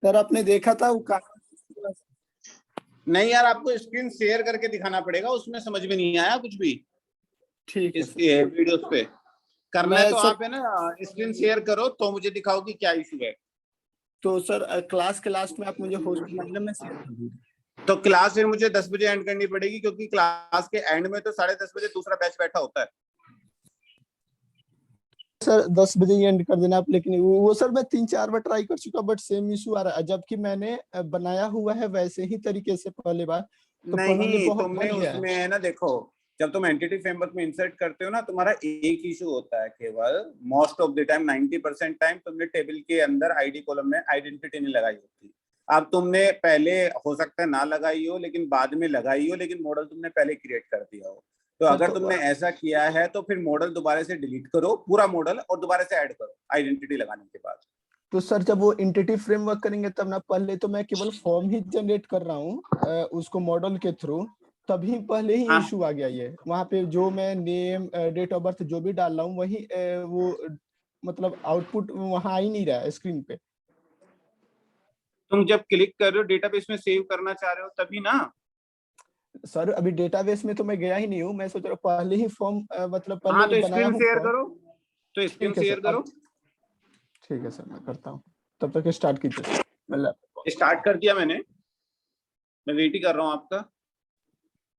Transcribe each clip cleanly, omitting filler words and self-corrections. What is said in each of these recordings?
Sir आपने देखा था वो नहीं यार, आपको स्क्रीन शेयर करके दिखाना पड़ेगा, उसमें समझ में नहीं आया कुछ भी। ठीक है इस वीडियो पे करना है तो सर, आप है ना स्क्रीन शेयर करो तो मुझे दिखाओ कि क्या इशू है। तो सर क्लास के लास्ट में आप मुझे होस्ट माइंड में शेयर कर दीजिए। तो क्लास फिर मुझे 10 बजे एंड करनी पड़ेगी, क्योंकि क्लास के एंड में तो 10:30 बजे दूसरा बैच बैठा होता है। सर 10 बजे ही एंड कर देना आप, लेकिन वो सर मैं 3-4 बार ट्राई कर चुका बट सेम इशू आ रहा है, जबकि मैंने बनाया हुआ है वैसे ही तरीके से पहले बार। तो पहले नहीं, बहुत तुमने बन गया है। उसमें है ना, देखो जब तुम एंटिटी फ्रेमवर्क में इंसर्ट करते हो ना, तुम्हारा एक इशू होता है केवल, most of the time 90% time तुमने टेबल के अंदर आईडी कॉलम में आइडेंटिटी नहीं लगाई होती। अब तुमने पहले हो सकता है ना लगाई हो, लेकिन बाद में लगाई हो, लेकिन मॉडल तुमने पहले क्रिएट कर दिया हो। तो अगर तुमने ऐसा किया है तो फिर मॉडल दोबारा से डिलीट करो पूरा मॉडल और दोबारा से ऐड करो आइडेंटिटी लगाने के बाद। तो सर जब वो एंटिटी फ्रेमवर्क करेंगे तब ना, पहले तो मैं केवल फॉर्म ही जनरेट कर रहा हूँ उसको मॉडल के थ्रू, तभी पहले ही इशू आ गया। ये वहां पे जो मैं नेम डेट ऑफ बर्थ जो भी डाल रहा हूँ वही वो मतलब आउटपुट वहां आ ही नहीं रहा है स्क्रीन पे। तुम जब क्लिक कर रहे हो डेटाबेस में सेव करना चाह रहे हो तभी ना। सर अभी डेटाबेस में तो मैं गया ही नहीं हूँ, मैं सोच रहा हूँ पहले ही फॉर्म मतलब पहले हाँ, तो बनाया स्क्रीन हूँ शेयर फॉर्म। करो, तो स्क्रीन ठीक है शेयर सर, करो। अब ठीक है सर मैं करता हूँ, तब तक स्टार्ट कीजिए। स्टार्ट कर दिया मैंने, मैं वेट ही कर रहा हूँ आपका।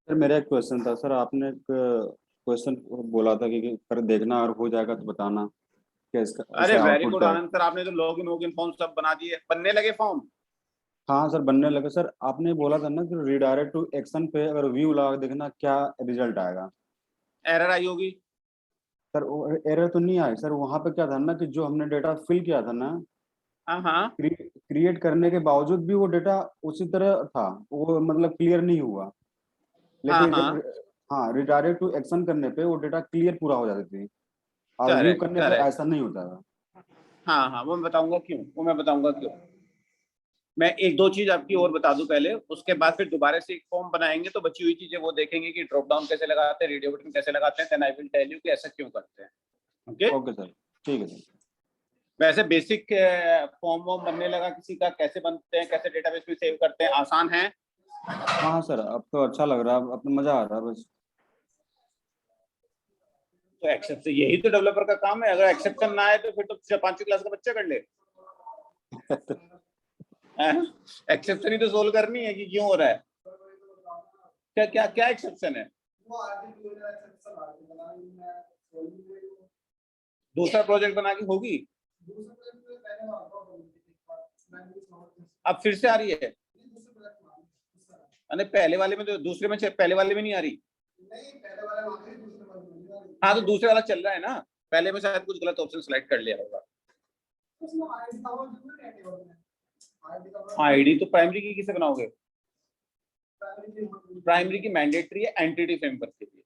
सर मेरा एक क्वेश्चन था सर, आपने एक क्वेश्चन बोला था कि कर देखना और हो जाएगा तो बताना, क्या इसका अरे वेरी आउटपुट गुड क्या है? आनंद सर, आपने तो लॉगिन वोगिन फॉर्म सब बना दिए, बनने लगे फॉर्म। हाँ सर बनने लगे सर। आपने बोला था ना कि रिडायरेक्ट टू एक्शन पे अगर व्यू लगा के देखना क्या रिजल्ट आएगा। एरर आई होगी। सर एरर तो नहीं आई सर, वहाँ पे क्या था ना कि जो हमने डेटा फिल किया था ना, हाँ हाँ क्रिएट करने के बावजूद भी वो डेटा उसी तरह था, वो मतलब क्लियर नहीं हुआ। हाँ लेकिन हाँ, हाँ रिडायरेक्ट टू एक्शन करने पे वो डेटा क्लियर पूरा हो जाती थी, और व्यू करेक्ट करने पे करेक्ट। ऐसा नहीं होता था। हाँ हाँ, वो मैं बताऊंगा क्यों, वो मैं बताऊंगा क्यों। मैं एक दो चीज आपकी और बता दूं पहले, उसके बाद फिर दोबारा से एक फॉर्म बनाएंगे तो बची हुई चीजें वो देखेंगे कि ड्रॉप डाउन कैसे लगाते हैं, रेडियो बटन कैसे लगाते हैं, then I will tell you कि ऐसा क्यों करते हैं। ओके ओके सर, ठीक है सर। वैसे बेसिक फॉर्म वॉर्म बनने लगा किसी का, कैसे बनते हैं, कैसे डेटाबेस में सेव करते हैं, आसान है। हाँ सर अब तो अच्छा लग रहा है, अब तो मजा आ रहा है बस। तो एक्सेप्ट, यही तो डेवलपर का काम है। अगर एक्सेप्शन ना आए तो फिर तो 5वीं क्लास का बच्चा कर ले। एक्सेप्शन ही तो सोल्व करनी है कि क्यों हो रहा है, क्या क्या क्या एक्सेप्शन है। दूसरा प्रोजेक्ट बना के होगी, अब फिर से आ रही है। अरे पहले वाले में तो, दूसरे में पहले वाले में नहीं आ रही। हाँ तो दूसरे वाला चल रहा है ना, पहले में शायद कुछ गलत ऑप्शन सेलेक्ट कर लिया होगा। आईडी तो प्राइमरी की किसे बनाओगे, प्राइमरी की मैंडेटरी है एंटिटी फ्रेमवर्क के लिए।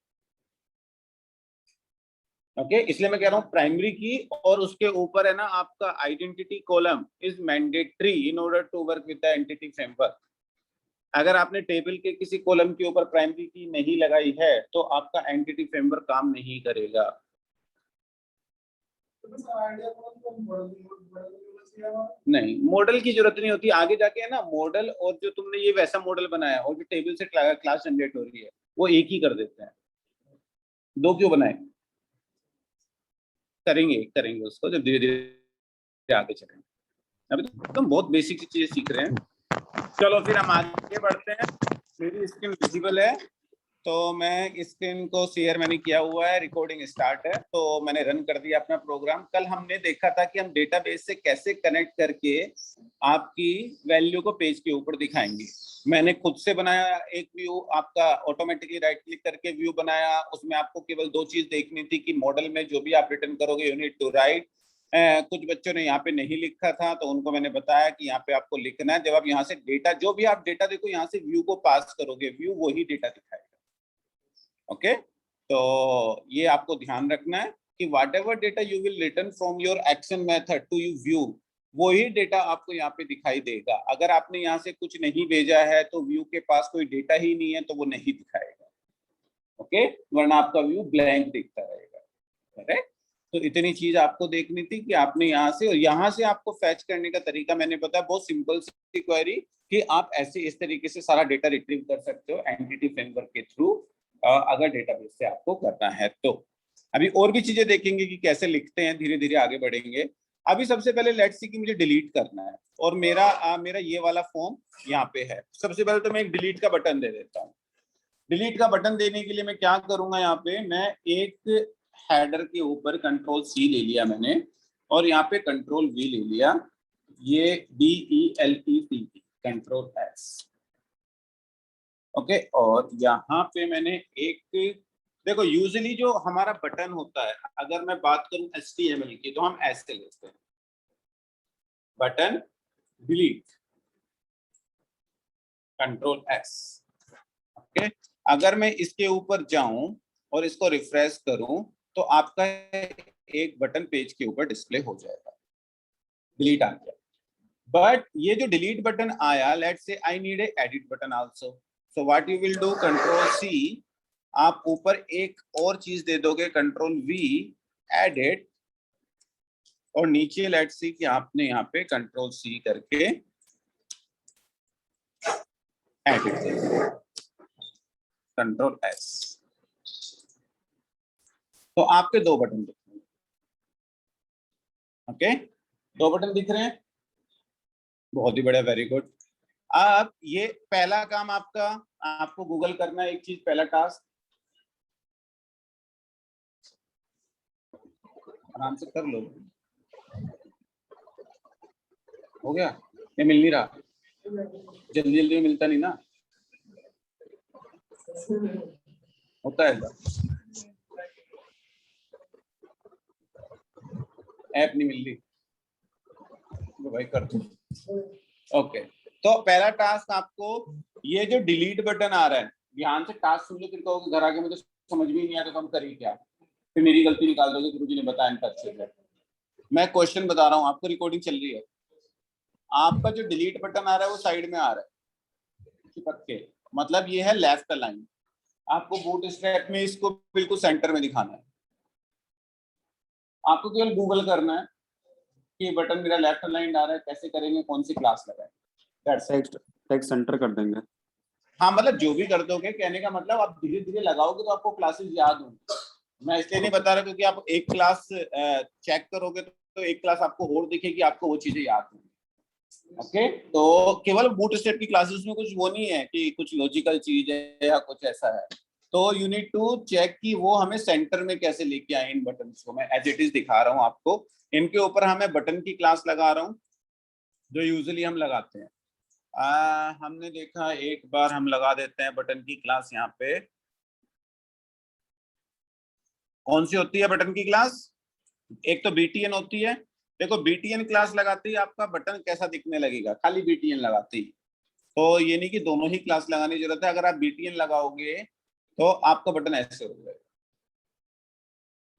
ओके इसलिए मैं कह रहा हूँ प्राइमरी की, और उसके ऊपर है ना आपका identity column is mandatory in order to work with the entity framework. अगर आपने टेबल के किसी कॉलम के ऊपर प्राइमरी की नहीं लगाई है तो आपका एंटिटी फ्रेमवर्क काम नहीं करेगा। नहीं, मॉडल की जरूरत नहीं होती आगे जाके, है ना मॉडल, और जो तुमने ये वैसा मॉडल बनाया और जो टेबल से क्लास जनरेट हो रही है वो एक ही कर देते हैं, दो क्यों बनाए। करेंगे करेंगे उसको जब धीरे धीरे आगे चलेंगे, अभी तो हम बहुत बेसिक चीजें सीख रहे हैं। चलो फिर हम आगे बढ़ते हैं। मेरी स्क्रीन विजिबल है तो मैं स्क्रीन को शेयर मैंने किया हुआ है, रिकॉर्डिंग स्टार्ट है, तो मैंने रन कर दिया अपना प्रोग्राम। कल हमने देखा था कि हम डेटाबेस से कैसे कनेक्ट करके आपकी वैल्यू को पेज के ऊपर दिखाएंगे। मैंने खुद से बनाया एक व्यू, आपका ऑटोमेटिकली राइट क्लिक करके व्यू बनाया। उसमें आपको केवल दो चीज देखनी थी कि मॉडल में जो भी आप रिटर्न करोगे यू नीड टू राइट। कुछ बच्चों ने यहाँ पे नहीं लिखा था तो उनको मैंने बताया कि यहाँ पे आपको लिखना है। जब आप यहाँ से डेटा, जो भी आप डेटा देखो यहाँ से व्यू को पास करोगे, व्यू वही डेटा दिखाएगा। ओके तो ये आपको ध्यान रखना है कि whatever data you will return from your action method to you view, वही डेटा आपको यहाँ पे दिखाई देगा। अगर आपने यहाँ से कुछ नहीं भेजा है तो व्यू के पास कोई डेटा ही नहीं है तो वो नहीं दिखाएगा। ओके वरना आपका व्यू ब्लैंक दिखता रहेगा। करेक्ट। तो इतनी चीज आपको देखनी थी कि आपने यहाँ से और यहाँ से आपको फैच करने का तरीका मैंने बताया, बहुत सिंपल सी क्वेरी कि आप ऐसे इस तरीके से सारा डेटा रिट्रीव कर सकते हो एंटिटी फ्रेमवर्क के थ्रू, अगर डेटाबेस से आपको करना है तो। अभी और भी चीजें देखेंगे कि कैसे लिखते हैं, धीरे धीरे आगे बढ़ेंगे। अभी सबसे पहले लेट्स सी कि मुझे डिलीट करना है और मेरा ये वाला फॉर्म यहाँ पे है। सबसे पहले तो मैं एक डिलीट का बटन दे देता हूँ। डिलीट का बटन देने के लिए मैं क्या करूंगा, यहाँ पे मैं एक हेडर के ऊपर कंट्रोल सी ले लिया मैंने और यहाँ पे कंट्रोल वी ले लिया, ये DELET कंट्रोल एस, ओके। और यहाँ पे मैंने एक, देखो यूजुअली जो हमारा बटन होता है, अगर मैं बात करूं HTML की तो हम ऐसे लेते हैं, button delete control S, okay. अगर मैं इसके ऊपर जाऊं और इसको रिफ्रेश करूं तो आपका एक बटन पेज के ऊपर डिस्प्ले हो जाएगा, डिलीट आ गया। बट ये जो डिलीट बटन आया, let's say I need a edit button also, so what you will do, control C, आप ऊपर एक और चीज दे दोगे कंट्रोल वी एडिट, और नीचे लेट्स सी कि आपने यहाँ पे कंट्रोल सी करके एडिट, कंट्रोल एस, तो आपके दो बटन दिख रहे हैं, ओके। दो बटन दिख रहे हैं, बहुत ही बढ़िया, वेरी गुड। अब ये पहला काम आपका, आपको गूगल करना है एक चीज, पहला टास्क आराम से कर लो, हो गया। ये मिल नहीं रहा, जल्दी जल्दी में मिलता नहीं ना, होता है ऐप नहीं मिल रही तो भाई कर दो, ओके। तो पहला टास्क आपको, ये जो डिलीट बटन आ रहा है, ध्यान से टास्क सुन लो, फिर कहोगे घर आके मुझे समझ भी नहीं आया तो हम करें क्या, फिर मेरी गलती निकाल दोगे, गुरुजी ने बताया इनका अच्छे से। मैं क्वेश्चन बता रहा हूँ आपको, रिकॉर्डिंग चल रही है। आपका जो डिलीट बटन आ रहा है वो साइड में आ रहा है चिपक के, मतलब ये है लेफ्ट अलाइन। आपको बूटस्ट्रैप में इसको बिल्कुल सेंटर में दिखाना है। आपको केवल गूगल करना है कि बटन मेरा लेफ्ट अलाइन आ रहा है, कैसे करेंगे, कौन सी क्लास लगाएं, टेक्स्ट सेंटर कर देंगे। हाँ, मतलब जो भी कर दोगे, कहने का मतलब आप धीरे धीरे लगाओगे तो आपको क्लासेस याद होंगी। मैं इसलिए नहीं बता रहा क्योंकि आप एक क्लास चेक करोगे तो एक क्लास आपको और दिखेगी, आपको वो चीजें याद होंगी, ओके। तो केवल बूटस्ट्रैप की क्लासेस में कुछ वो नहीं है कि कुछ लॉजिकल चीज है या कुछ ऐसा है, तो यू नीड टू चेक कि वो हमें सेंटर में कैसे लेके आए इन बटन्स को। मैं एज इट इज दिखा रहा हूँ आपको, इनके ऊपर हमें बटन की क्लास लगा रहा हूँ जो यूजुअली हम लगाते हैं। हमने देखा एक बार हम लगा देते हैं बटन की क्लास, यहाँ पे कौन सी होती है बटन की क्लास, एक तो BTN होती है। देखो BTN क्लास लगाते ही आपका बटन कैसा दिखने लगेगा, खाली BTN लगाते ही, तो ये नहीं कि दोनों ही क्लास लगाने की जरूरत है। अगर आप BTN लगाओगे तो आपका बटन ऐसे हो जाएगा,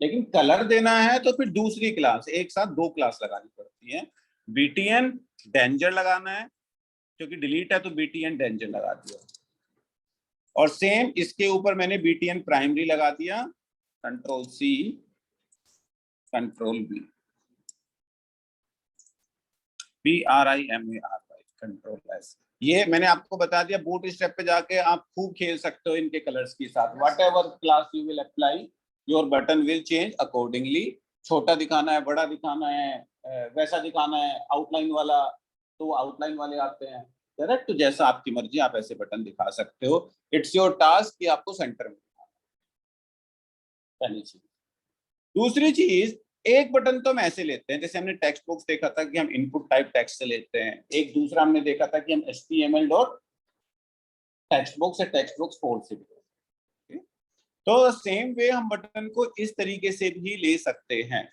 लेकिन कलर देना है तो फिर दूसरी क्लास, एक साथ दो क्लास लगानी पड़ती है। BTN डेंजर लगाना है क्योंकि डिलीट है तो BTN डेंजर लगा दिया, और सेम इसके ऊपर मैंने BTN प्राइमरी लगा दिया, control C control V, PRIMARY control S। ये मैंने आपको बता दिया, बूट स्टेप पे जाके आप खूब खेल सकते हो इनके कलर्स के साथ। What ever class you will apply, your button will change accordingly. छोटा दिखाना है, बड़ा दिखाना है, वैसा दिखाना है, आउटलाइन वाला तो आउटलाइन वाले आते हैं, करेक्ट। तो जैसा आपकी मर्जी आप ऐसे बटन दिखा सकते हो। इट्स योर टास्क कि आपको सेंटर में दिखाना, पहली चीज। दूसरी चीज, एक बटन तो हम ऐसे लेते हैं, जैसे हमने टेक्स्ट बॉक्स देखा था कि हम इनपुट टाइप टेक्स्ट से लेते हैं, एक दूसरा हमने देखा था कि हम HTML डॉट टेक्स्ट बॉक्स से टेक्स्ट बॉक्स 4 से भी। तो सेम वे हम बटन को इस तरीके से भी ले सकते हैं।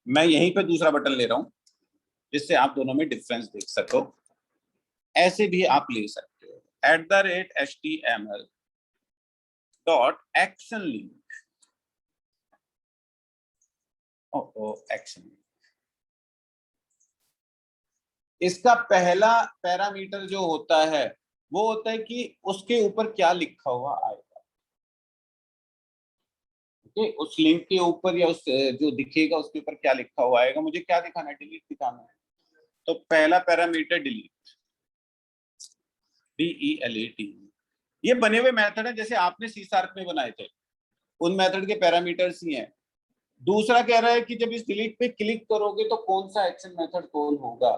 मैं यहीं पे दूसरा बटन ले रहा हूं जिससे आप दोनों में डिफरेंस देख सको। ऐसे भी आप ले सकते हो, @HTML dot action link, action. इसका पहला पैरामीटर जो होता है वो होता है कि उसके ऊपर क्या लिखा हुआ आएगा, ओके, उस लिंक के ऊपर या उस जो दिखेगा उसके ऊपर क्या लिखा हुआ आएगा, मुझे क्या दिखाना है, डिलीट दिखाना है। तो पहला पैरामीटर डिलीट, DELET, ये बने हुए मेथड है जैसे आपने सी शार्प में बनाए थे, उन मेथड के पैरामीटर्स ही हैं। दूसरा कह रहा है कि जब इस डिलीट पे क्लिक करोगे तो कौन सा एक्शन मेथड कॉल होगा।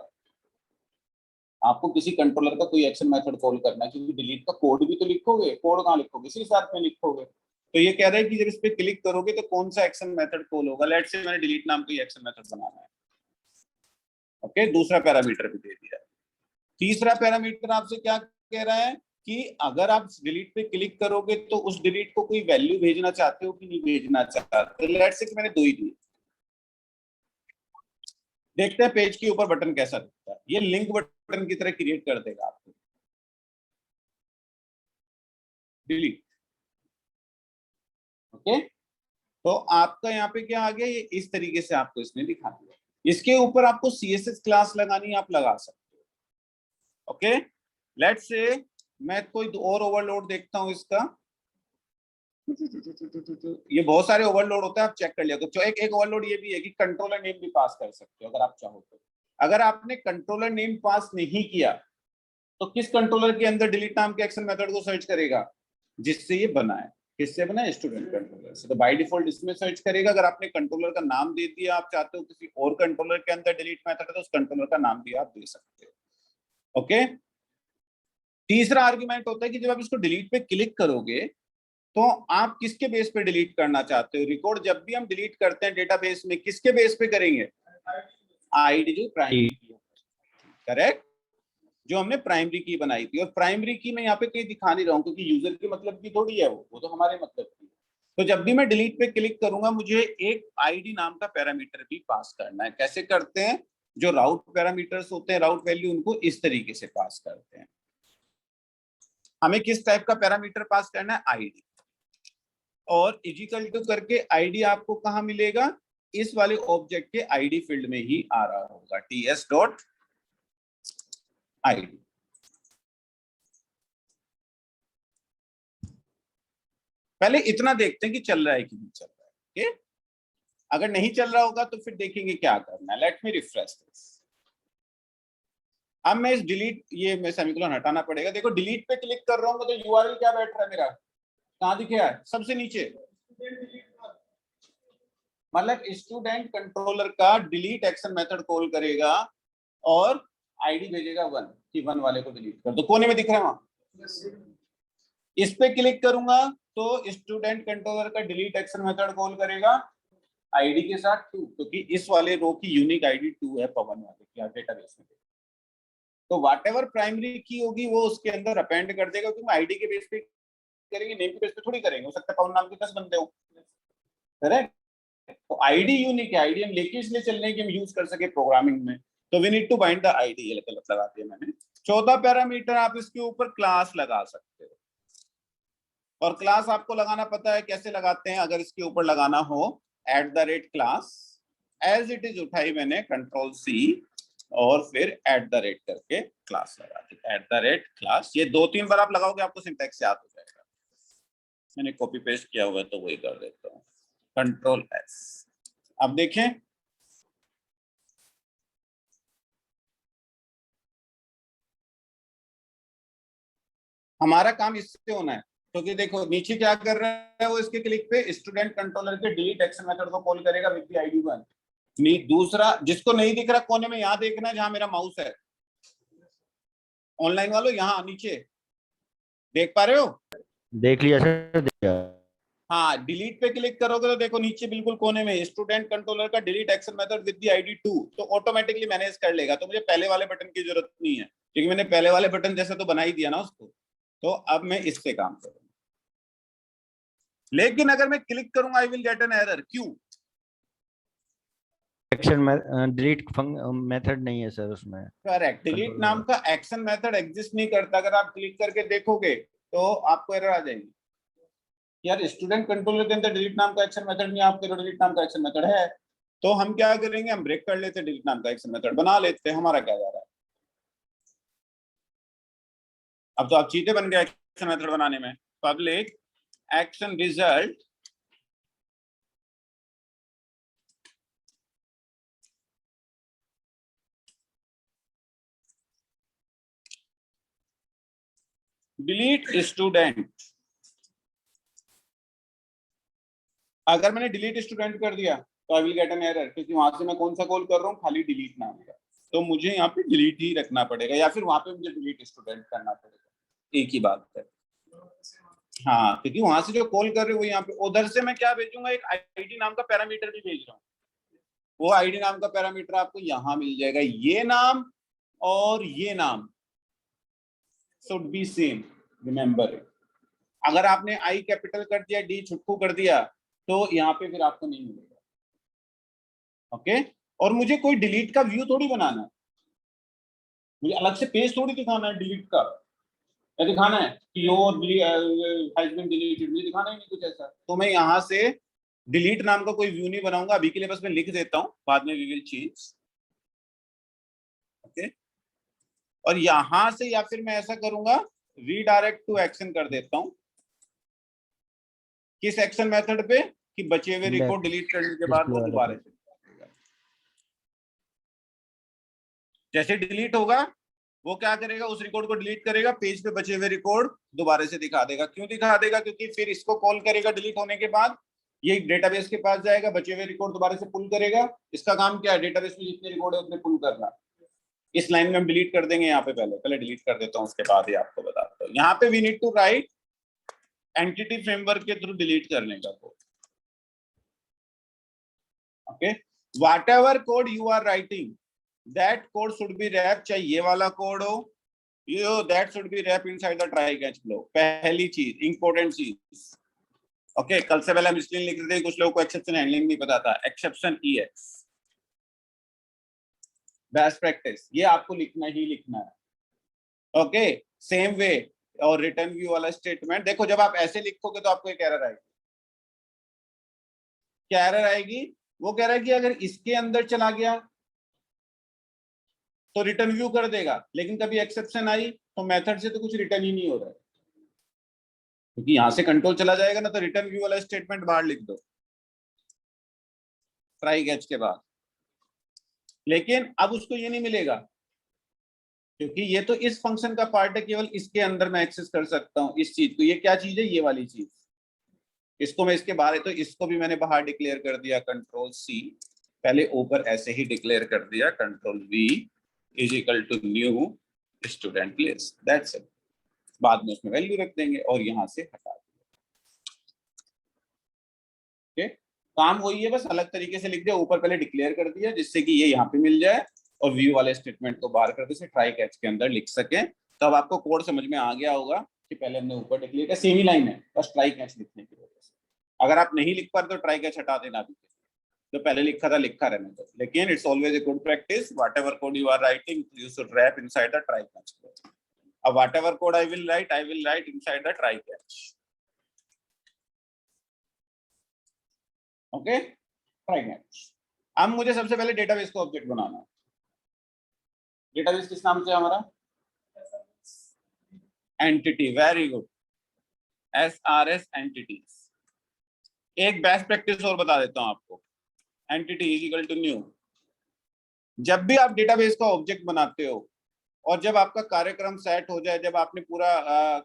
आपको किसी कंट्रोलर का कोई एक्शन मेथड कॉल करना है, क्योंकि डिलीट का कोड भी तो लिखोगे, कोड कहाँ लिखोगे, सी शार्प में लिखोगे। तो ये कह रहा है कि जब इस पे क्लिक करोगे तो कौन सा एक्शन मेथड कॉल होगा। लेट्स से मैंने डिलीट नाम का एक्शन मेथड बनाना है। ओके, दूसरा पैरामीटर भी दे दिया। तीसरा पैरामीटर आपसे क्या कह रहा है कि अगर आप डिलीट पे क्लिक करोगे तो उस डिलीट को कोई वैल्यू भेजना चाहते हो कि नहीं भेजना चाहते। लेट्स से कि मैंने 2 ही दिए, देखते हैं पेज के ऊपर बटन कैसा दिखता है। ये लिंक बटन की तरह क्रिएट कर देगा आपको डिलीट। ओके, तो आपका यहाँ पे क्या आ गया, ये इस तरीके से आपको इसने दिखा दिया। इसके ऊपर आपको CSS क्लास लगानी, आप लगा सकते हो। ओके, लेट्स से मैं कोई और ओवरलोड देखता हूँ इसका। ये बहुत सारे ओवरलोड होता है, आप चेक कर लिया। तो एक ओवरलोड ये भी है कि कंट्रोलर नेम भी पास कर सकते हो अगर आप चाहो तो। अगर आपने कंट्रोलर नेम पास नहीं किया तो किस कंट्रोलर के अंदर डिलीट नाम के एक्शन मेथड को सर्च करेगा, जिससे ये बना है। किससे बना है, स्टूडेंट कंट्रोलर से। तो बाय डिफॉल्ट इसमें सर्च करेगा। अगर आपने कंट्रोलर का नाम दे दिया, आप चाहते हो किसी और कंट्रोलर के अंदर डिलीट मेथड है, तो उस कंट्रोलर का नाम भी आप दे सकते हो। ओके, तीसरा आर्गुमेंट होता है कि जब आप इसको डिलीट पे क्लिक करोगे तो आप किसके बेस पे डिलीट करना चाहते हो। रिकॉर्ड जब भी हम डिलीट करते हैं डेटाबेस में, किसके बेस पे करेंगे, आईडी जो प्राइमरी की, करेक्ट, जो हमने प्राइमरी की बनाई थी। और प्राइमरी की मैं यहाँ पे कहीं दिखा नहीं रहा हूँ क्योंकि यूजर की मतलब की थोड़ी है, वो तो हमारे मतलब की। तो जब भी मैं डिलीट पे क्लिक करूंगा मुझे एक आईडी नाम का पैरामीटर भी पास करना है। कैसे करते हैं, जो राउट पैरामीटर्स होते हैं, राउट वैल्यू, उनको इस तरीके से पास करते हैं। हमें किस टाइप का पैरामीटर पास करना है, आईडी। और इजिकल टू करके आईडी आपको कहां मिलेगा, इस वाले ऑब्जेक्ट के आईडी फील्ड में ही आ रहा होगा, ts.id। पहले इतना देखते हैं कि चल रहा है कि नहीं चल रहा है। ओके, अगर नहीं चल रहा होगा तो फिर देखेंगे क्या करना है। Let me refresh this. अब मैं इस डिलीट, ये मैं सेमीकोलन हटाना पड़ेगा। देखो डिलीट पे क्लिक कर रहा हूँ तो यूआरएल क्या बैठ रहा है मेरा, कहां दिख रहा है, सबसे नीचे। मतलब स्टूडेंट कंट्रोलर का डिलीट एक्शन मेथड कॉल करेगा और आईडी भेजेगा 1 कि 1 वाले को डिलीट कर दो। कोने में दिख रहा है वहां। इस पे क्लिक करूंगा तो स्टूडेंट कंट्रोलर का डिलीट एक्शन मेथड कॉल करेगा आईडी के साथ 2, क्योंकि इस वाले रो की यूनिक आईडी 2 है पवन वाले की डेटाबेस में। तो व्हाटएवर प्राइमरी की होगी वो उसके अंदर अपेंड कर देगा, क्योंकि आईडी के बेस पे करेंगे, नेम के बेस पे थोड़ी करेंगे। हो सकता है पवन नाम के 10 बंदे हो, करेक्ट। तो आईडी यूनिक है, आईडी हम लेके इसलिए चल रहे हैं कि हम यूज कर सके प्रोग्रामिंग में। तो we need to bind the ID, ये गलत लगा दिया मैंने। चौथा पैरामीटर आप इसके ऊपर क्लास लगा सकते हो। और क्लास आपको लगाना पता है कैसे लगाते हैं। अगर इसके ऊपर लगाना हो @क्लास, एज इट इज उठाई मैंने, Ctrl+C और फिर @ करके क्लास लगा दी, @क्लास। ये 2-3 बार आप लगाओगे आपको सिंटैक्स याद हो जाएगा। मैंने कॉपी पेस्ट किया हुआ है तो वही कर देता हूँ, Ctrl+S। अब देखें, हमारा काम इससे होना है। क्योंकि देखो नीचे क्या कर रहा है वो, इसके क्लिक पे स्टूडेंट कंट्रोलर के डिलीट एक्शन मेथड को कॉल करेगा विद द आईडी 1। दूसरा जिसको नहीं दिख रहा कोने में, यहां देखना है जहां मेरा माउस है। ऑनलाइन वालों यहाँ नीचे देख पा रहे हो, देख लिया सर, देख लिया। हाँ, डिलीट पे क्लिक करोगे तो देखो नीचे बिल्कुल कोने में स्टूडेंट कंट्रोलर का delete action method with the ID 2, तो ऑटोमेटिकली मैनेज कर लेगा। तो मुझे पहले वाले बटन की जरूरत नहीं है, क्योंकि मैंने पहले वाले बटन जैसे तो बना ही दिया ना उसको। तो अब मैं इससे काम करूंगा। लेकिन अगर मैं क्लिक करूंगा I will get an error, क्यों? एक्शन में डिलीट मेथड नहीं है सर उसमें। करेक्ट, डिलीट नाम का एक्शन मेथड एग्जिस्ट नहीं करता। अगर आप क्लिक करके देखोगे तो आपको एरर आ जाएगी, यार स्टूडेंट कंट्रोलर के अंदर डिलीट नाम का एक्शन मेथड नहीं, आपके डिलीट नाम का एक्शन मेथड है। तो हम क्या करेंगे, हम ब्रेक कर लेते, डिलीट नाम का एक्शन मेथड बना लेते, हमारा क्या जा रहा है। अब तो आप चीते बन गए एक्शन मेथड बनाने में। Public action result delete student, अगर मैंने डिलीट स्टूडेंट कर दिया तो I will get an error, क्योंकि वहां से मैं कौन सा कॉल कर रहा हूँ, खाली डिलीट नाम का। तो मुझे यहाँ पे डिलीट ही रखना पड़ेगा, या फिर वहां पे मुझे डिलीट स्टूडेंट करना पड़ेगा, एक ही बात है। हाँ, क्योंकि वहां से जो कॉल कर रहे हो यहाँ पे, उधर से मैं क्या भेजूंगा, एक आईडी नाम का पैरामीटर भी भेज रहा हूँ। वो आईडी नाम का पैरामीटर आपको यहाँ मिल जाएगा, ये नाम और ये नाम शुड बी सेम, रिमेंबर। अगर आपने आई कैपिटल कर दिया, डी छुटकू कर दिया, तो यहाँ पे फिर आपको नहीं मिलेगा। ओके, और मुझे कोई डिलीट का व्यू थोड़ी बनाना है, मुझे अलग से पेज थोड़ी दिखाना है डिलीट का, या दिखाना है कि योर हैज बीन डिलीटेड, मुझे दिखाना ही नहीं कुछ ऐसा। तो मैं यहाँ से डिलीट नाम का कोई व्यू नहीं बनाऊंगा अभी के लिए, बस मैं लिख देता हूँ, बाद में वी विल चेंज। ओके, और यहां से या फिर मैं ऐसा करूंगा, रीडायरेक्ट टू एक्शन कर देता हूं। किस एक्शन मेथड पे, कि बचे हुए रिकॉर्ड डिलीट करने के बाद वो दोबारा से, जैसे डिलीट होगा वो क्या करेगा, उस रिकॉर्ड को डिलीट करेगा, पेज पे बचे हुए रिकॉर्ड दोबारा से दिखा देगा। क्यों दिखा देगा, क्योंकि फिर इसको कॉल करेगा डिलीट होने के बाद, ये डेटाबेस के पास जाएगा, बचे हुए रिकॉर्ड दोबारा से पुल करेगा। इसका काम क्या है, डेटाबेस में जितने रिकॉर्ड है उतने पुल करना। इस लाइन में हम डिलीट कर देंगे, यहाँ पे पहले डिलीट कर देता हूँ, उसके बाद ही आपको बताता हूँ। यहाँ पे we need to write entity framework के थ्रू डिलीट करने का code. Okay, whatever code you are writing, that code should be wrap, चाहे ये वाला कोड हो, that should be wrap inside the try catch flow. पहली चीज, इंपॉर्टेंट चीज। ओके, कल से पहले हम इसलिए लिख रहे थे, कुछ लोगों को एक्सेप्शन हैंडलिंग नहीं पता था। एक्सेप्शन EX, बेस्ट प्रैक्टिस, ये आपको लिखना ही लिखना है। ओके, सेम वे, और रिटर्न व्यू वाला स्टेटमेंट, देखो जब आप ऐसे लिखोगे तो आपको एक एरर आएगी। क्या एरर आएगी, वो कह रहा है कि अगर इसके अंदर चला गया तो रिटर्न व्यू कर देगा, लेकिन कभी एक्सेप्शन आई तो मेथड से तो कुछ रिटर्न ही नहीं हो रहा है, क्योंकि यहां से कंट्रोल चला जाएगा ना, तो रिटर्न व्यू वाला स्टेटमेंट बाहर लिख दो ट्राई कैच के बाद। लेकिन अब उसको ये नहीं मिलेगा, क्योंकि ये तो इस फंक्शन का पार्ट है, केवल इसके अंदर मैं एक्सेस कर सकता हूँ इस चीज को। ये क्या चीज है, ये वाली चीज, इसको मैं इसके बाहर है, तो इसको भी मैंने बाहर डिक्लेयर कर दिया, कंट्रोल C, पहले ऊपर ऐसे ही डिक्लेयर कर दिया, control V is equal to new student list, that's it. बाद में उसमें वैल्यू रख देंगे और यहां से हटा देंगे। ओके, काम वही है, बस अलग तरीके से लिख दिया, ऊपर पहले डिक्लेयर कर दिया जिससे कि ये यहाँ पे मिल जाए, और व्यू वाले स्टेटमेंट को बाहर कर दे, ट्राई कैच के अंदर लिख सके। तो अब आपको कोड समझ में आ गया होगा कि पहले हमने ऊपर डिक्लेयर किया, सेम ही लाइन है, बस ट्राई कैच लिखने की वजह से। अगर आप नहीं लिख पाते तो ट्राई कैच हटा देना, भी जो पहले लिखा था लिखा रहने दो। लेकिन it's always a good practice, whatever code you are writing you should wrap inside the try catch. अब whatever code I will write inside the try catch. Okay, try catch. अब मुझे सबसे पहले डेटाबेस का ऑब्जेक्ट बनाना है। Database किस नाम से हमारा, entity, very good, SRS entities. एक बेस्ट प्रैक्टिस और बता देता हूं आपको, entity is equal to new. जब भी आप डेटाबेस का ऑब्जेक्ट बनाते हो और जब आपका कार्यक्रम सेट हो जाए, जब आपने पूरा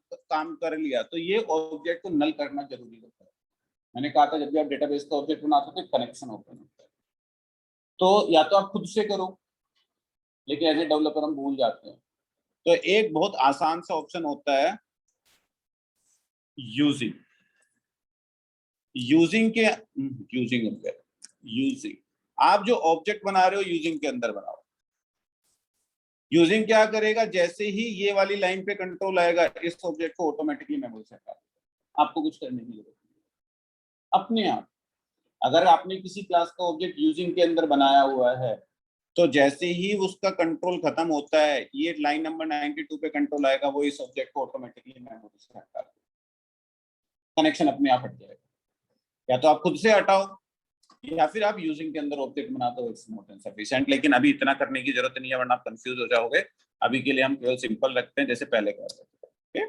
काम कर लिया, तो ये ऑब्जेक्ट को नल करना जरूरी होता है। मैंने कहा था जब भी आप डेटाबेस का ऑब्जेक्ट बनाते हो तो कनेक्शन ओपन होता है। तो या तो आप खुद से करो, लेकिन एज ए डेवलपर हम भूल जाते हैं, तो एक बहुत आसान सा ऑप्शन होता है यूजिंग। आप जो ऑब्जेक्ट बना रहे हो यूजिंग के अंदर बनाओ। यूजिंग क्या करेगा, जैसे ही ये वाली लाइन पे कंट्रोल आएगा, इस ऑब्जेक्ट को ऑटोमेटिकली मेमोरी से हटा देगा, आपको कुछ करने की जरूरत नहीं अपने आप। अगर आपने किसी क्लास का ऑब्जेक्ट यूजिंग के अंदर बनाया हुआ है, तो जैसे ही उसका कंट्रोल खत्म होता है, ये लाइन नंबर 92 पे कंट्रोल आएगा, वो इस ऑब्जेक्ट को ऑटोमेटिकली मेमोरी से हटा देगा, कनेक्शन अपने आप हट जाएगा। या तो आप खुद से हटाओ, या फिर आप यूजिंग के अंदर ऑब्जेक्ट बनाते हो, इट्स मोर देन सफिशिएंट। लेकिन अभी इतना करने की जरूरत नहीं है, वरना आप कंफ्यूज हो जाओगे। अभी के लिए हम केवल सिंपल रखते हैं जैसे पहले कर रहे थे। ओके,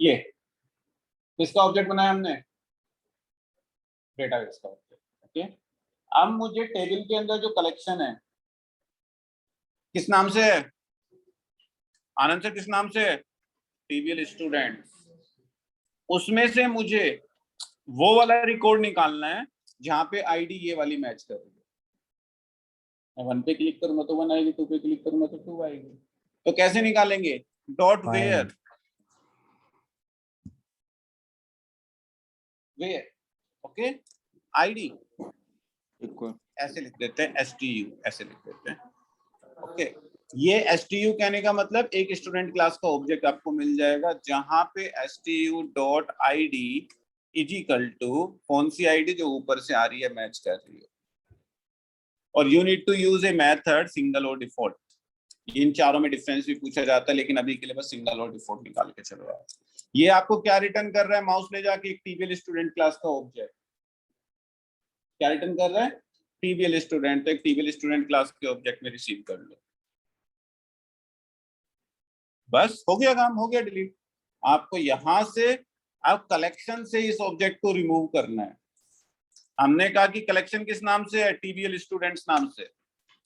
ये किसका ऑब्जेक्ट बनाया हमने, डेटाबेस का ऑब्जेक्ट। ओके, अब मुझे टेबल के अंदर जो कलेक्शन है किस नाम से है, आनंद सर किस नाम से है, TBL स्टूडेंट्स, उसमें से मुझे वो वाला रिकॉर्ड निकालना है जहां पे आईडी ये वाली मैच कर रही है। 1 पे क्लिक करूंगा तो 1 आएगी, 2 पे क्लिक करूंगा तो 2 आएगी। तो कैसे निकालेंगे? Dot where okay ID equal ऐसे लिख देते हैं, STU ऐसे लिख देते हैं। ओके ये STU कहने का मतलब एक स्टूडेंट क्लास का ऑब्जेक्ट आपको मिल जाएगा जहां पे STU dot ID is equal to कौन सी आईडी जो ऊपर से आ रही है मैच कर रही है। और you need to use a method single or default. इन चारों में डिफरेंस भी पूछा जाता है लेकिन अभी के लिए बस सिंगल और डिफॉल्ट निकाल के चलो रहा है। ये आपको क्या रिटर्न कर रहा है? माउस ले जाके एक TBL स्टूडेंट क्लास का ऑब्जेक्ट क्या रिटर्न कर रहा है? TBL student. तो एक TBL स्टूडेंट क्लास के ऑब्जेक्ट में रिसीव कर लो, बस हो गया काम, हो गया डिलीट। आपको यहां से अब कलेक्शन से इस ऑब्जेक्ट को रिमूव करना है। हमने कहा कि कलेक्शन किस नाम से है? TBL स्टूडेंट्स नाम से।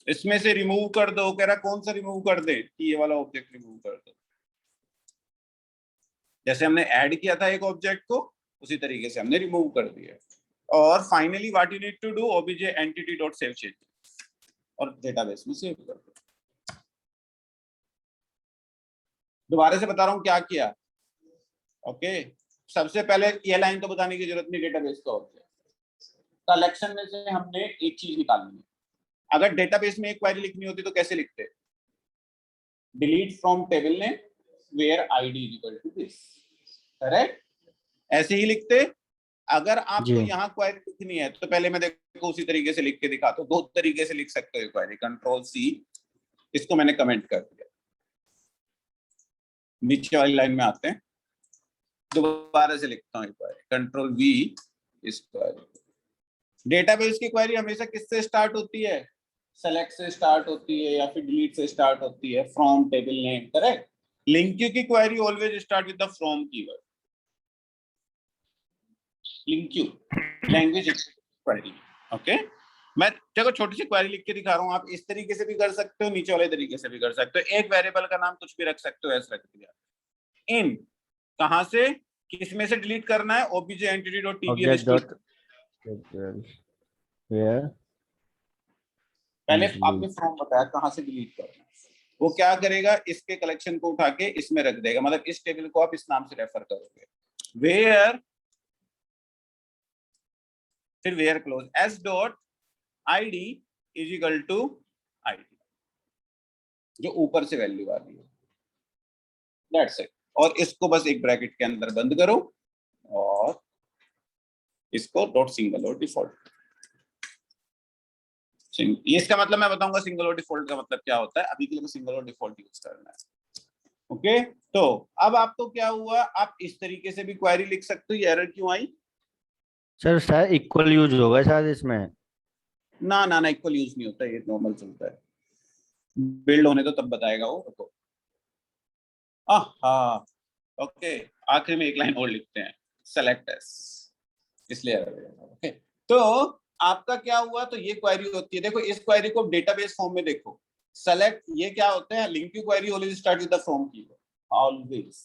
इसमें से रिमूव कर दो, कह रहा कौन सा रिमूव कर दे? कि ये वाला ऑब्जेक्ट रिमूव कर दो। जैसे हमने ऐड किया था एक ऑब्जेक्ट को उसी तरीके से हमने रिमूव कर दिया। और finally what you need to do, obj entity dot save change और डेटाबेस में सेव कर दो। दोबारा से बता रहा हूं क्या किया। ओके सबसे पहले ये लाइन तो बताने की जरूरत नहीं, डेटाबेस का ऑब्जेक्ट कलेक्शन में से हमने एक चीज निकालनी है। अगर डेटाबेस में एक क्वेरी लिखनी होती तो कैसे लिखते? Delete from table name where ID is equal to this, correct? ऐसे ही लिखते। अगर आपको यहाँ क्वेरी लिखनी है तो पहले मैं देखो उसी तरीके से लिख के दिखाता हूँ। 2 तरीके से लिख सकते हो क्वेरी। कंट्रोल-C, इसको मैंने कमेंट कर दिया। नीचे वाली लाइन में आते हैं, दोबारा से लिखता हूँ क्वेरी। कंट्रोल-V इस क्वेरी। डेटाबेस की क्वेरी हमेशा किससे स्टार्ट होती है? सेलेक्ट से स्टार्ट होती है या फिर डिलीट से स्टार्ट होती है? From table name, correct? LINQ की query always start with the from keyword. LINQ language query. Okay मैं देखो छोटी सी क्वेरी लिख के दिखा रहा हूँ। आप इस तरीके से भी कर सकते हो, नीचे वाले तरीके से भी कर सकते हो। एक वेरिएबल का नाम कुछ भी रख सकते हो, ऐसे रख दिया। इन कहां से किस में से डिलीट करना है? obj entity dot tbl पहले आपने फ्रॉम बताया कहां से डिलीट करना है। वो क्या करेगा? इसके कलेक्शन को उठा के इसमें रख देगा। मतलब इस टेबल को आप इस नाम से रेफर करोगे। वेयर फिर where clause s dot id is equal to id जो ऊपर से वैल्यू आ रही है। That's it. और इसको बस एक ब्रैकेट के अंदर बंद करो और इसको डॉट सिंगल और डिफॉल्ट। ये इसका मतलब मैं बताऊंगा सिंगल और डिफॉल्ट का मतलब क्या होता है। अभी के लिए सिंगल और डिफॉल्ट यूज करना है। ओके तो अब आपको क्या हुआ? आप इस तरीके से भी क्वेरी लिख सकते हो। ये एरर क्यों आई? सर शायद इक्वल यूज होगा शायद इसमें। ना ना ना इक्वल यूज नहीं होता, ये नॉर्मल चलता है। बिल्ड होने तो तब बताएगा वो तो। हाँ ओके आखिर में एक लाइन और लिखते हैं, सेलेक्ट एस, इसलिए ओके। तो आपका क्या हुआ? तो ये क्वेरी होती है। देखो इस क्वेरी को डेटाबेस फॉर्म में देखो। सेलेक्ट ये क्या होता है? लिंक की query always start with the from keyword, always.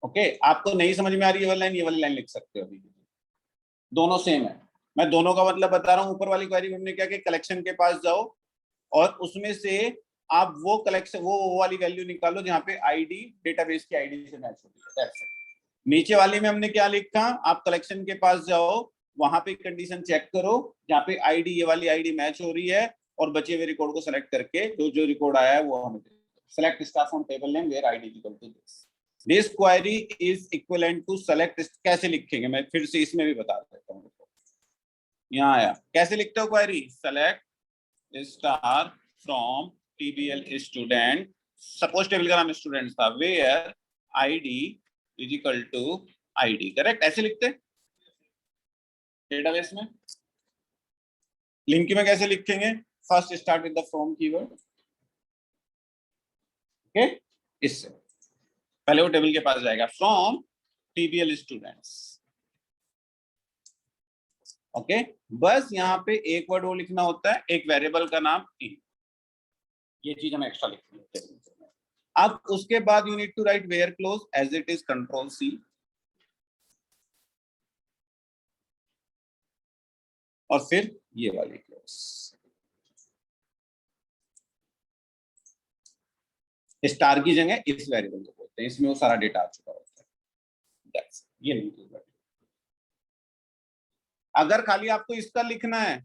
Okay आपको नहीं समझ में आ रही है ये वाली लाइन लिख सकते हो। अभी दोनों सेम है। मैं दोनों का मतलब बता रहा हूँ। ऊपर वाली क्वेरी में हमने क्या किया? कलेक्शन के पास जाओ और उसमें से आप वो कलेक्शन वो वाली वैल्यू निकालो जहां पे आईडी डेटाबेस की आईडी से मैच होती है। That's it. नीचे वाली में हमने क्या लिखा? आप कलेक्शन के पास जाओ, वहां पे कंडीशन चेक करो जहां पे आईडी ये वाली आईडी मैच हो रही है और बचे हुए रिकॉर्ड को सेलेक्ट करके जो रिकॉर्ड आया है वो हमें select star from table name where ID equal to this query is equivalent to select. कैसे लिखेंगे मैं फिर से इसमें भी बता देता हूँ। यहाँ आया कैसे लिखते हो query? Select star from TBL student, suppose table का नाम स्टूडेंट था, where ID is equal to ID, correct? ऐसे लिखते डेटाबेस में। लिंक में कैसे लिखेंगे? First start with the from keyword. Okay इससे पहले वो टेबल के पास जाएगा फ्रॉम TBL स्टूडेंट्स। ओके बस यहाँ पे एक वर्ड वो लिखना होता है, एक वेरिएबल का नाम इन। ये चीज हमें एक्स्ट्रा लिखनी है। अब उसके बाद you need to write where clause as it is control C, और फिर ये वाली क्लोज। स्टार की जगह इस वेरिएबल को बोलते हैं, इसमें वो सारा डेटा आ चुका होता है। ये नहीं क्लोज। अगर खाली आपको इसका लिखना है,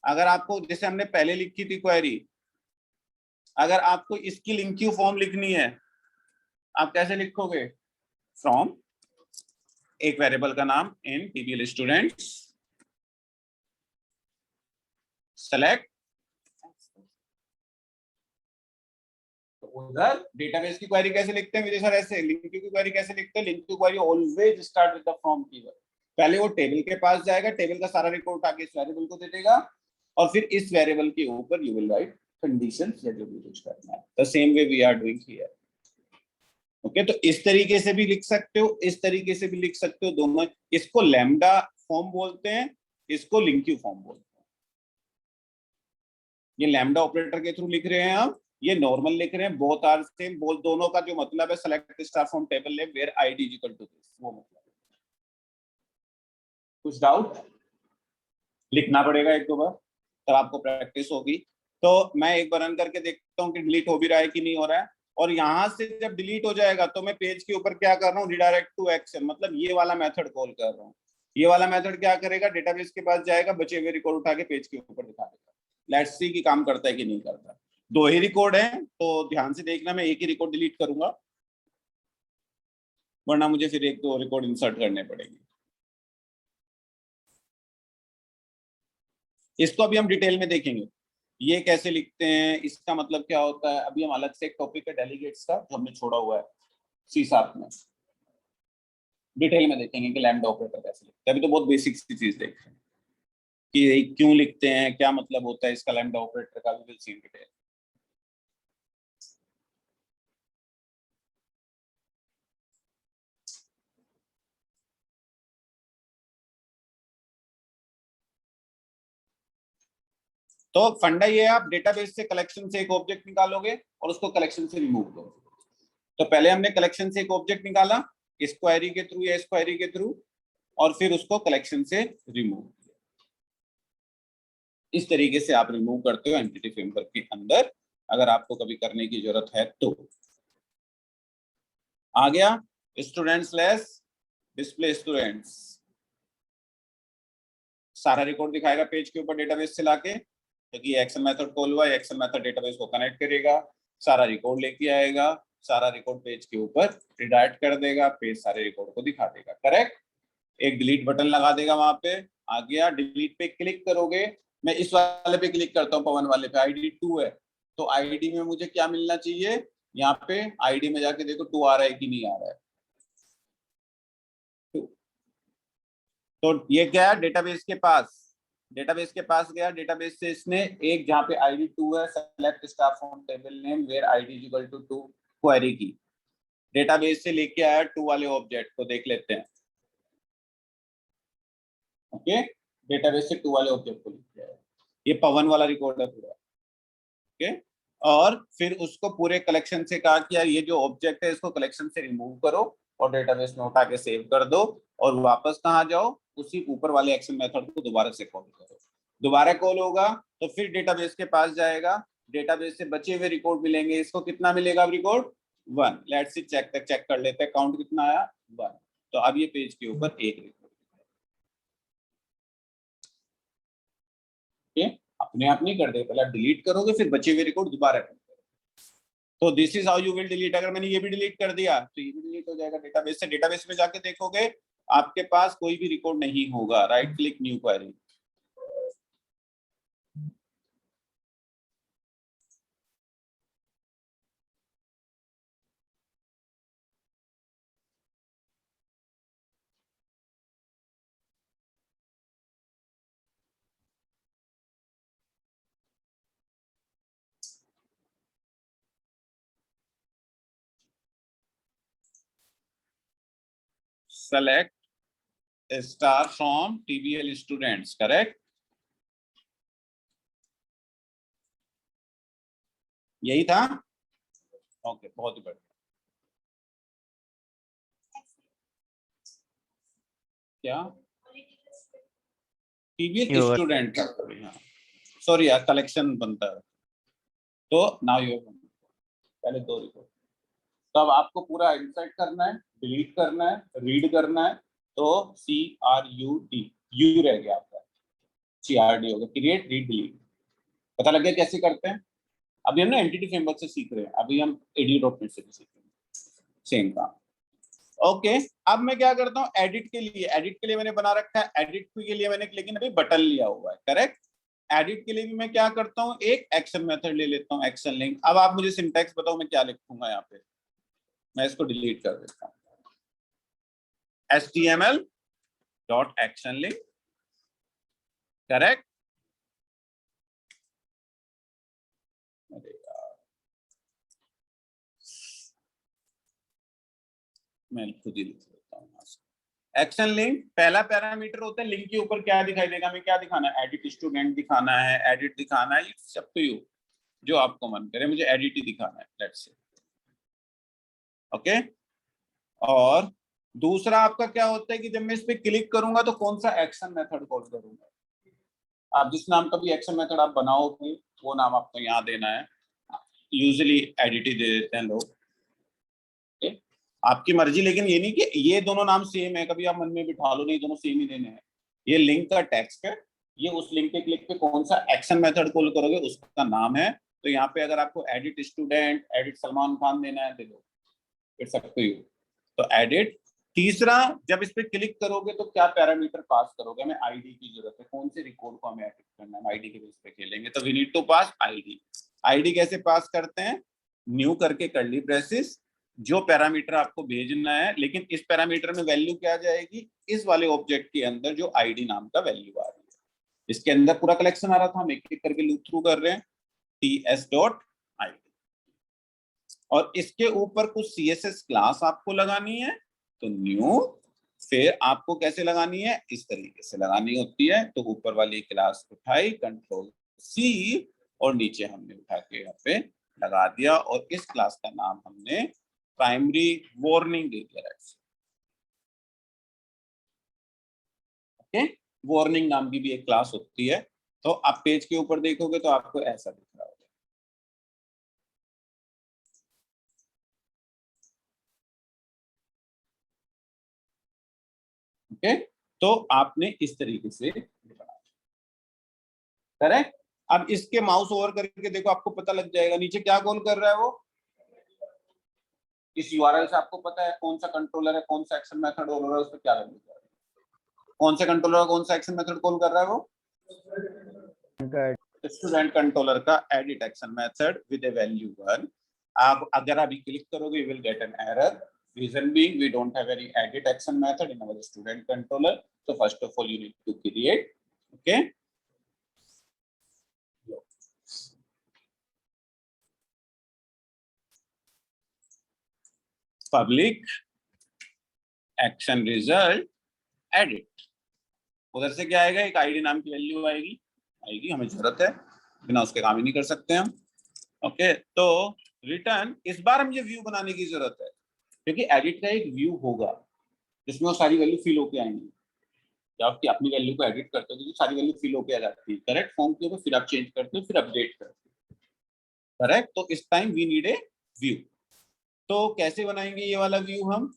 अगर आपको जैसे हमने पहले लिखी थी क्वेरी, अगर आपको इसकी लिंक्यू फॉर्म लिखनी है, आप कैसे लिखोगे? फ्रॉम एक वेरिएबल का नाम इन टीबीएल स्टूडेंट्स सेलेक्ट, तो उधर डेटाबेस की क्वेरी कैसे लिखते हैं विजय सर? ऐसे। लिंक्यू की क्वेरी कैसे लिखते हैं? LINQ query always start with the from keyword. पहले वो टेबल के पास जाएगा, टेबल का सारा रिकॉर्ड आके इस वेरिएबल को दे देगा, और फिर इस वेरिएबल के ऊपर यू विल राइट कंडीशंस या जो भी यूज करना है। The same way we are doing here. Okay, तो इस तरीके से भी लिख सकते हो, इस तरीके से भी लिख सकते हो, दोनों। इसको लैम्डा फॉर्म बोलते हैं, इसको लिंक्यू फॉर्म बोलते हैं। ये लैम्डा ऑपरेटर के थ्रू लिख रहे हैं आप, ये नॉर्मल लिख रहे हैं, बोथ आर सेम। बोल दोनों का जो मतलब है select star from table name where ID is equal to this, वो मतलब। कुछ डाउट? लिखना पड़ेगा एक दो बार, तब आपको प्रैक्टिस होगी। तो मैं एक बार रन करके देखता हूँ कि डिलीट हो भी रहा है कि नहीं हो रहा है। और यहाँ से जब डिलीट हो जाएगा तो मैं पेज के ऊपर क्या कर रहा हूँ? रिडायरेक्ट टू एक्शन, मतलब ये वाला मेथड कॉल कर रहा हूँ। ये वाला मेथड क्या करेगा? डेटाबेस के पास जाएगा, बचे हुए रिकॉर्ड उठा के पेज के ऊपर दिखा देगा। लेट्स सी कि काम करता है कि नहीं करता। दो ही रिकॉर्ड है, तो ध्यान से देखना, मैं एक ही रिकॉर्ड डिलीट करूंगा, वरना मुझे फिर एक दो रिकॉर्ड इंसर्ट करने पड़ेंगे। इसको अभी हम डिटेल में देखेंगे, ये कैसे लिखते हैं, इसका मतलब क्या होता है। अभी हम अलग से एक टॉपिक है डेलीगेट्स का, जो हमने छोड़ा हुआ है C# में, डिटेल में देखेंगे कि लैम्डा ऑपरेटर कैसे लिखते हैं। अभी तो बहुत बेसिक सी चीज देख रहे हैं कि क्यों लिखते हैं, क्या मतलब होता है इसका लैम्डा ऑपरेटर का, भी विल सी इन डिटेल। तो फंडा ये है, आप डेटाबेस से कलेक्शन से एक ऑब्जेक्ट निकालोगे और उसको कलेक्शन से रिमूव करोगे। तो पहले हमने कलेक्शन से एक ऑब्जेक्ट निकाला इस क्वेरी के थ्रू या इस क्वेरी के थ्रू, और फिर उसको कलेक्शन से रिमूव किया। इस तरीके से आप रिमूव करते हो एंटिटी फ्रेमवर्क के अंदर, अगर आपको कभी करने की जरूरत है तो। आ गया स्टूडेंट्स लेस डिस्प्ले स्टूडेंट्स, सारा रिकॉर्ड दिखाएगा पेज के ऊपर डेटाबेस से लाके, क्योंकि एक्सेल मेथड कॉल हुआ है, एक्सेल मेथड डेटाबेस को कनेक्ट करेगा, सारा रिकॉर्ड लेके आएगा, सारा रिकॉर्ड पेज के ऊपर रिडायरेक्ट कर देगा, पेज सारे रिकॉर्ड को दिखा देगा। करेक्ट? एक डिलीट बटन लगा देगा वहां पे। आ गया, डिलीट पे क्लिक करोगे, मैं इस वाले पे क्लिक करता हूँ, पवन वाले पे, आईडी 2 है, तो आईडी में मुझे क्या मिलना चाहिए? यहाँ पे आईडी में जाके देखो 2 आ रहा है कि नहीं आ रहा है। तो ये क्या है? डेटाबेस के पास गया, डेटाबेस से इसने एक जहाँ पे आईडी 2 है, select star from table name where ID is equal to 2 query की, डेटाबेस से लेके आया 2 वाले ऑब्जेक्ट को, देख लेते हैं। ओके, डेटाबेस से 2 वाले ऑब्जेक्ट को लेके आया, ये पवन वाला रिकॉर्ड है पूरा। ओके, और फिर उसको पूरे कलेक्शन से कहा कि यार ये जो ऑब्जेक्ट है इसको कलेक्शन से रिमूव करो और डेटाबेस में उठा के सेव कर दो, और वापस कहाँ जाओ? उसी ऊपर वाले एक्शन मेथड को दोबारा से कॉल करो। दोबारा कॉल होगा तो फिर डेटाबेस के पास जाएगा, डेटाबेस से बचे हुए रिकॉर्ड मिलेंगे। इसको कितना मिलेगा रिकॉर्ड? 1। लेट्स सी चेक कर लेते हैं, काउंट कितना आया? 1। तो अब ये पेज के ऊपर एक रिकॉर्ड अपने आप नहीं कर दे, पहले आप डिलीट करोगे, फिर बचे हुए रिकॉर्ड दोबारा करोगे। तो this is how you will delete. अगर मैंने ये भी डिलीट कर दिया तो ये भी डिलीट हो जाएगा डेटाबेस से। डेटाबेस में जाके देखोगे आपके पास कोई भी रिकॉर्ड नहीं होगा। Right click new query, select star from TBL students, correct? यही था। ओके, बहुत ही बढ़िया। क्या टीबीएल Your स्टूडेंट का, सॉरी यार, कलेक्शन बनता है। तो नाउ यू पहले 2 रिकॉर्ड, तब आपको पूरा इंसर्ट करना है, डिलीट करना है, रीड करना है। तो CRUD यू रह गया आपका, CRD होगा, क्रिएट रीड डिलीट। पता लग गया कैसे करते हैं? अभी हम ना एंटिटी फ्रेमवर्क से सीख रहे हैं, अभी हम एडिट.NET से भी सीख रहे हैं सेम काम। ओके, अब मैं क्या करता हूँ, एडिट के लिए मैंने बना रखा है, एडिट के लिए मैंने लेकिन अभी बटन लिया हुआ है, करेक्ट। एडिट के लिए भी मैं क्या करता हूँ, एक एक्शन मेथड ले लेता हूँ, एक्शन लिंक। अब आप मुझे सिंटैक्स बताओ मैं क्या लिखूंगा यहाँ पे, मैं इसको डिलीट कर देता हूँ। HTML.ActionLink, correct. मैं खुद ही लिख देता हूँ। एक्शन लिंक पहला पैरामीटर होता है, लिंक के ऊपर क्या दिखाई देगा, हमें क्या दिखाना है, एडिट स्टूडेंट दिखाना है, एडिट दिखाना है, इट्स अप टू यू, जो आपको मन करे, मुझे एडिट ही दिखाना है, लेट्स से। ओके, और दूसरा आपका क्या होता है कि जब मैं इस पे क्लिक करूंगा तो कौन सा एक्शन मेथड कॉल करूंगा। आप जिस नाम का भी एक्शन मेथड आप बनाओगे वो नाम आपको यहाँ देना है, यूजुअली एडिट ही दे देते हैं लोग, आपकी मर्जी। लेकिन ये नहीं कि ये दोनों नाम सेम है, कभी आप मन में बिठा लो नहीं दोनों सेम ही देने हैं। ये लिंक का टेक्स्ट है, ये उस लिंक के क्लिक पे कौन सा एक्शन मेथड कॉल करोगे उसका नाम है। तो यहाँ पे अगर आपको edit student, edit Salman Khan देना है, दे दो, इट्स अप टू यू। तो एडिट। तीसरा, जब इस पे क्लिक करोगे तो क्या पैरामीटर पास करोगे, हमें आईडी की जरूरत है, कौन से रिकॉर्ड को हमें एडिट करना है, आईडी के बेस पे खेलेंगे, तो we need to pass ID. ID कैसे पास करते हैं, न्यू करके कर्ली ब्रेसेस, जो पैरामीटर आपको भेजना है, लेकिन इस पैरामीटर में वैल्यू क्या जाएगी, इस वाले ऑब्जेक्ट के अंदर जो आईडी नाम का वैल्यू आ रही है, इसके अंदर पूरा कलेक्शन आ रहा था, हम एक एक करके लूप थ्रू कर रहे हैं, ts.id। और इसके ऊपर कुछ CSS क्लास आपको लगानी है, तो न्यू, फिर आपको कैसे लगानी है, इस तरीके से लगानी होती है। तो ऊपर वाली क्लास उठाई, Ctrl+C, और नीचे हमने उठा के यहाँ पे लगा दिया, और इस क्लास का नाम हमने प्राइमरी वार्निंग दे दिया। ओके, वार्निंग नाम की भी एक क्लास होती है। तो आप पेज के ऊपर देखोगे तो आपको ऐसा दिख रहा होगा। ओके, तो आपने इस तरीके से बनाया, करेक्ट। अब इसके माउस ओवर करके देखो, आपको पता लग जाएगा नीचे क्या कॉल कर रहा है वो। इस URL से आपको पता है कौन सा कंट्रोलर है, कौन सा एक्शन मेथड हो रहा है, उस पर क्या वैल्यू कर रहा है, कौन सा कंट्रोलर कौन सा एक्शन मेथड कॉल कर रहा है वो, स्टूडेंट कंट्रोलर का edit action method with A value 1। आप अगर अभी क्लिक करोगे, you will get an error, reason being we don't have any edit action method in our student controller. So first of all you need to create, okay, public action result edit। उधर से क्या आएगा, एक ID नाम की value आएगी, हमें जरूरत है, बिना उसके काम ही नहीं कर सकते हम। ओके, तो रिटर्न, इस बार हम ये व्यू बनाने की जरूरत है, क्योंकि एडिट का एक व्यू होगा जिसमें वो सारी वैल्यू फिल होके आएंगी। जब आप अपनी वैल्यू को एडिट करते हो तो सारी वैल्यू फिल होके आ जाती है करेक्ट फॉर्म के ऊपर, फिर आप चेंज करते हो, फिर अपडेट करते हो, करेक्ट। तो इस time we need a view. तो कैसे बनाएंगे ये वाला व्यू हम,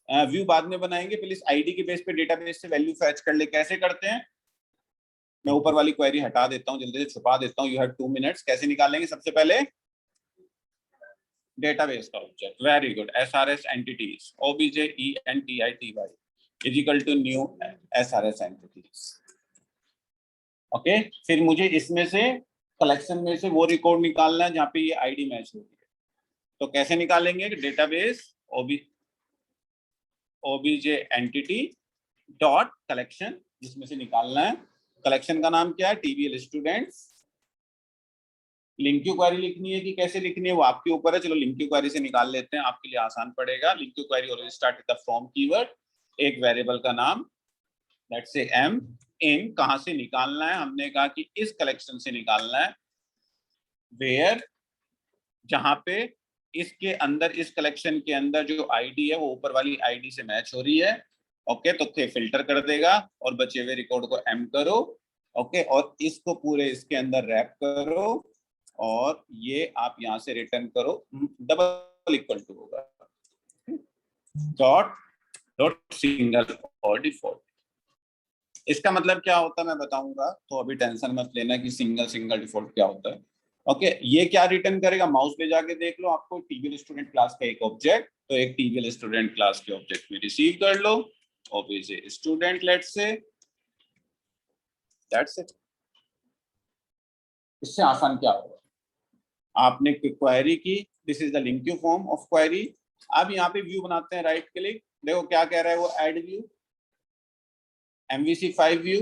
व्यू बाद में बनाएंगे, पहले इस आईडी के बेस पे डेटाबेस से वैल्यू फैच कर ले। कैसे करते हैं, मैं ऊपर वाली क्वेरी हटा देता हूँ, जल्दी से छुपा देता हूँ, यू हैव 2 मिनट्स। कैसे निकालेंगे, सबसे पहले डेटाबेस का object, very good, SRS entities, OBJENTITY is equal to new SRS entities. Okay, फिर मुझे इसमें से कलेक्शन में से वो रिकॉर्ड निकालना है जहाँ पे ये आईडी मैच होती है। तो कैसे निकालेंगे, database OBJ entity dot collection, जिसमें से निकालना है, कलेक्शन का नाम क्या है, TBL स्टूडेंट्स। लिंक की क्वेरी लिखनी है कि कैसे लिखनी है वो आपके ऊपर है, चलो लिंक की क्वेरी से निकाल लेते हैं, आपके लिए आसान पड़ेगा। लिंक की query already start with the from keyword, एक वेरिएबल का नाम, लेट्स से m इन, कहां से निकालना है, हमने कहा कि इस कलेक्शन से निकालना है, वेयर, जहां पे इसके अंदर, इस कलेक्शन के अंदर जो आईडी है वो ऊपर वाली आईडी से मैच हो रही है। ओके, तो फिल्टर कर देगा और बचे हुए रिकॉर्ड को एम करो। ओके, और इसको पूरे इसके अंदर रैप करो और ये आप यहाँ से रिटर्न करो, डबल इक्वल टू होगा डॉट सिंगल और डिफॉल्ट। इसका मतलब क्या होता है मैं बताऊंगा, तो अभी टेंशन मत लेना कि सिंगल डिफॉल्ट क्या होता है। ओके, ये क्या रिटर्न करेगा, माउस पे जाके देख लो, आपको टीवीएल स्टूडेंट क्लास का एक ऑब्जेक्ट, तो एक टीवीएल स्टूडेंट क्लास के ऑब्जेक्ट में रिसीव कर लो और भेजे student, let's say, that's it. इससे आसान क्या होगा, आपने क्वेरी की, this is the link you form of query. अब यहाँ पे व्यू बनाते हैं, राइट क्लिक, देखो क्या कह रहा है वो, add view, MVC5 view,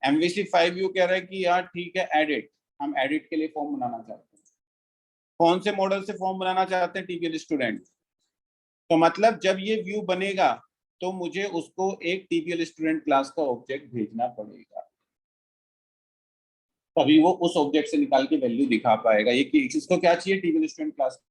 MVC5 view कह रहा है कि यार ठीक है एडिट, हम एडिट के लिए फॉर्म बनाना चाहते हैं। कौन से मॉडल से फॉर्म बनाना चाहते हैं, टीवीएल स्टूडेंट। तो मतलब जब ये व्यू बनेगा तो मुझे उसको एक टीवीएल स्टूडेंट क्लास का ऑब्जेक्ट भेजना पड़ेगा, तभी वो उस ऑब्जेक्ट से निकाल के वैल्यू दिखा पाएगा। ये इसको क्या चाहिए, टीवीएल स्टूडेंट क्लास